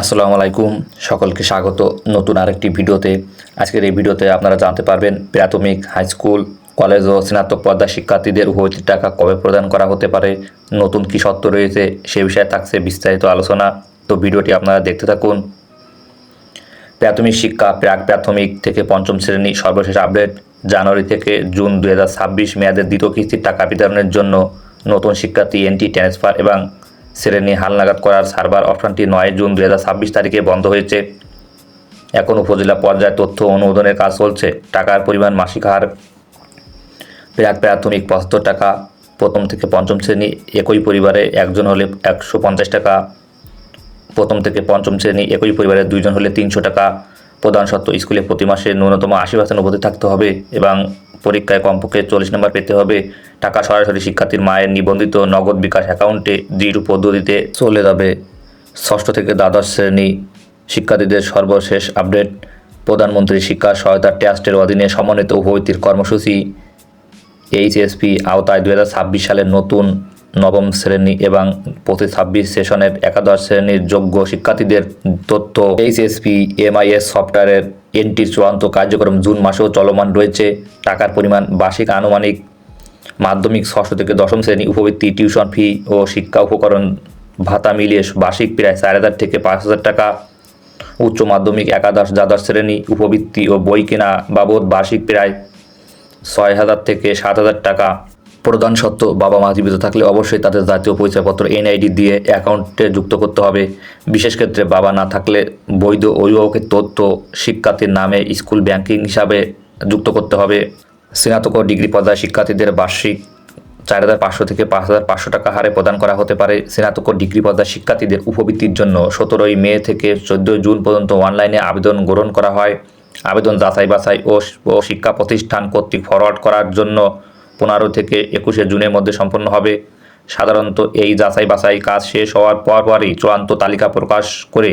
আসসালামু আলাইকুম, সকলকে স্বাগত নতুন আরেকটি ভিডিওতে। আজকের এই ভিডিওতে আপনারা জানতে পারবেন প্রাথমিক, হাই স্কুল, কলেজ ও স্নাতক পর্যায়ের শিক্ষার্থীদের উভয়টির টাকা কবে প্রদান করা হতে পারে, নতুন কী শর্ত রয়েছে সে বিষয়ে থাকছে বিস্তারিত আলোচনা। তো ভিডিওটি আপনারা দেখতে থাকুন। প্রাথমিক শিক্ষা, প্রাক প্রাথমিক থেকে পঞ্চম শ্রেণী সর্বশেষ আপডেট। জানুয়ারি থেকে জুন 2026 মেয়াদের দ্বিতীয় কিস্তির টাকা বিতরণের জন্য নতুন শিক্ষার্থী এন্ট্রি, ট্রান্সফার এবং শ্রেণী হালনাগাদ করার সার্ভার অপশনটি 9 জুন 2026 তারিখে বন্ধ হয়েছে। এখন উপজেলা পর্যায়ে তথ্য অনুমোদনের কাজ চলছে। টাকার পরিমাণ মাসিক হার প্রাক প্রাথমিক 75 টাকা, প্রথম থেকে পঞ্চম শ্রেণী একই পরিবারে একজন হলে 150 টাকা, প্রথম থেকে পঞ্চম শ্রেণী একই পরিবারে দুইজন হলে 300 টাকা। প্রধান শর্ত, স্কুলে প্রতি মাসে ন্যূনতম 80% উপস্থিত থাকতে হবে এবং পরীক্ষায় কমপক্ষে 40 নম্বর পেতে হবে। টাকা সরাসরি শিক্ষার্থীর মায়ের নিবন্ধিত নগদ বিকাশ অ্যাকাউন্টে জিরো পদ্ধতিতে চলে যাবে। ষষ্ঠ থেকে দ্বাদশ শ্রেণী শিক্ষার্থীদের সর্বশেষ আপডেট। প্রধানমন্ত্রী শিক্ষা সহায়তা ট্রাস্টের অধীনে সমন্বিত উভয়তির কর্মসূচি এইচএসপি আওতায় 2026 সালের নতুন নবম শ্রেণী এবং 25-26 সেশনের একাদশ শ্রেণীর যোগ্য শিক্ষার্থীদের তথ্য এইচএসপি এমআইএস সফটওয়্যারের এন্ট্রির চূড়ান্ত কার্যক্রম জুন মাসেও চলমান রয়েছে। টাকার পরিমাণ বার্ষিক আনুমানিক মাধ্যমিক ষষ্ঠ থেকে দশম শ্রেণী উপবৃত্তি, টিউশন ফি ও শিক্ষা উপকরণ ভাতা মিলিয়ে বার্ষিক প্রায় 4,000 থেকে 5,000 টাকা। উচ্চ মাধ্যমিক একাদশ দ্বাদশ শ্রেণী উপবৃত্তি ও বই কেনা বাবদ বার্ষিক প্রায় 6,000 থেকে 7,000 টাকা। প্রধান শর্ত, বাবা মা জীবিত থাকলে অবশ্যই তাদের জাতীয় পরিচয়পত্র এনআইডি দিয়ে অ্যাকাউন্টে যুক্ত করতে হবে। বিশেষ ক্ষেত্রে বাবা না থাকলে বৈধ অভিভাবকের তথ্য শিক্ষার্থীর নামে স্কুল ব্যাংকিং হিসাবে যুক্ত করতে হবে। স্নাতক ও ডিগ্রি পর্যায়ে শিক্ষার্থীদের বার্ষিক 4,500 থেকে 5,500 টাকা হারে প্রদান করা হতে পারে। স্নাতক ও ডিগ্রি পর্যায়ের শিক্ষার্থীদের উপবৃত্তির জন্য 17 মে থেকে 14 জুন পর্যন্ত অনলাইনে আবেদন গ্রহণ করা হয়। আবেদন যাচাই বাছাই ও শিক্ষা প্রতিষ্ঠান কর্তৃক ফরওয়ার্ড করার জন্য 15 থেকে 21 জুনের মধ্যে সম্পন্ন হবে। সাধারণত এই যাচাই বাছাই কাজ শেষ হওয়ার পরই চূড়ান্ত তালিকা প্রকাশ করে